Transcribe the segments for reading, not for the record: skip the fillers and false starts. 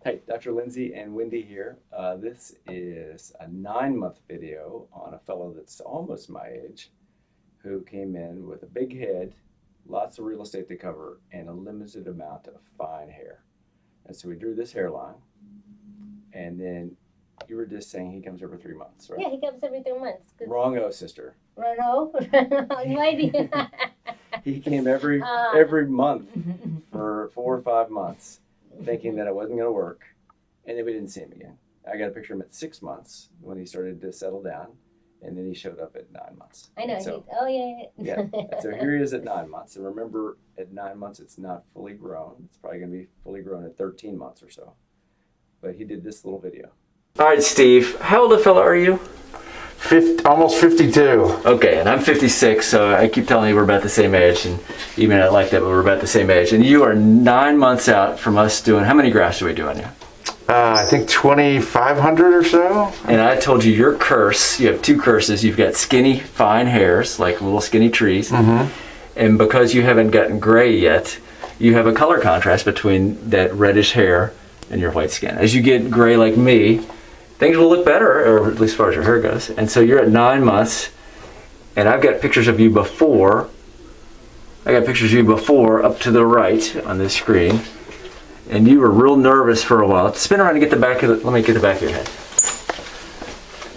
Hey, Dr. Lindsey and Wendy here. This is a 9-month video on a fellow that's almost my age who came in with a big head, lots of real estate to cover, and a limited amount of fine hair. And so we drew this hairline, and then you were just saying he comes every 3 months, right? Yeah, he comes every 3 months. Wrong-o, sister. Wrong-o? He came every month for 4 or 5 months, thinking that it wasn't going to work, and then we didn't see him again. I got a picture of him at 6 months when he started to settle down, and then he showed up at 9 months. I know. So, yeah. So here he is at 9 months, and remember, at 9 months it's not fully grown. It's probably going to be fully grown at 13 months or so. But he did this little video. All right, Steve, how old a fella are you? Almost 52. Okay, and I'm 56, so I keep telling you we're about the same age, and you may not like that, but we're about the same age. And you are 9 months out from us doing, how many grafts do we do on you? I think 2,500 or so. And I told you your curse, you have 2 curses. You've got skinny, fine hairs, like little skinny trees. Mm-hmm. And because you haven't gotten gray yet, you have a color contrast between that reddish hair and your white skin. As you get gray like me, things will look better, or at least as far as your hair goes. And so you're at 9 months, and I've got pictures of you before. I got pictures of you before up to the right on this screen. And you were real nervous for a while. Spin around and get the back of let me get the back of your head.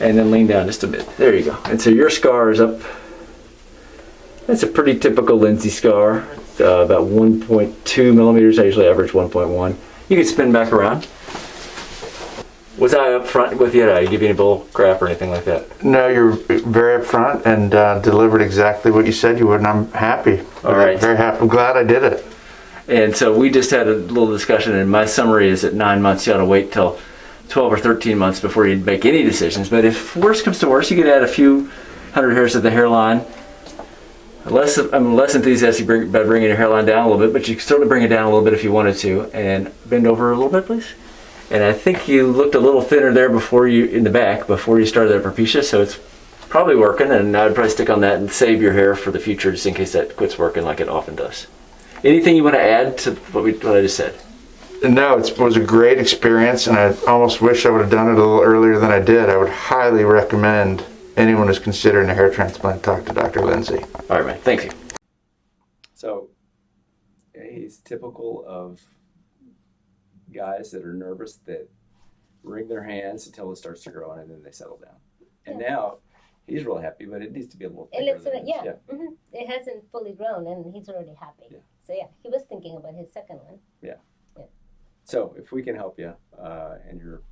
And then lean down just a bit. There you go. And so your scar is up. That's a pretty typical Lindsey scar. It's, about 1.2 millimeters. I usually average 1.1. You can spin back around. Was I up front with you? Did I give you any bull crap or anything like that? No, you're very upfront and delivered exactly what you said you would, and I'm happy. All right. Very happy. I'm glad I did it. And so we just had a little discussion, and my summary is at 9 months, you ought to wait till 12 or 13 months before you make any decisions. But if worse comes to worse, you could add a few hundred hairs to the hairline. I'm less enthusiastic about bringing your hairline down a little bit, but you can certainly bring it down a little bit if you wanted to. And bend over a little bit, please. And I think you looked a little thinner there in the back before you started that propecia, so it's probably working, and I'd probably stick on that and save your hair for the future just in case that quits working like it often does. Anything you want to add to what I just said? No, it was a great experience, and I almost wish I would have done it a little earlier than I did. I would highly recommend anyone who's considering a hair transplant talk to Dr. Lindsey. All right, man. Thank you. So he's typical of guys that are nervous that wring their hands until it starts to grow and then they settle down. And now he's really happy, but it needs to be a little thicker. Mm-hmm. It hasn't fully grown, and he's already happy. Yeah. So yeah, he was thinking about his second one. Yeah. So if we can help you, and you're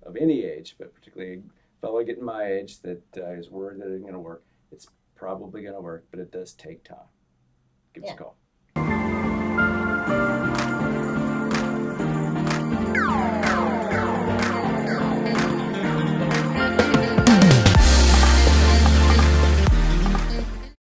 of any age, but particularly a fellow getting my age that is worried that it isn't going to work, it's probably going to work, but it does take time. Give us a call.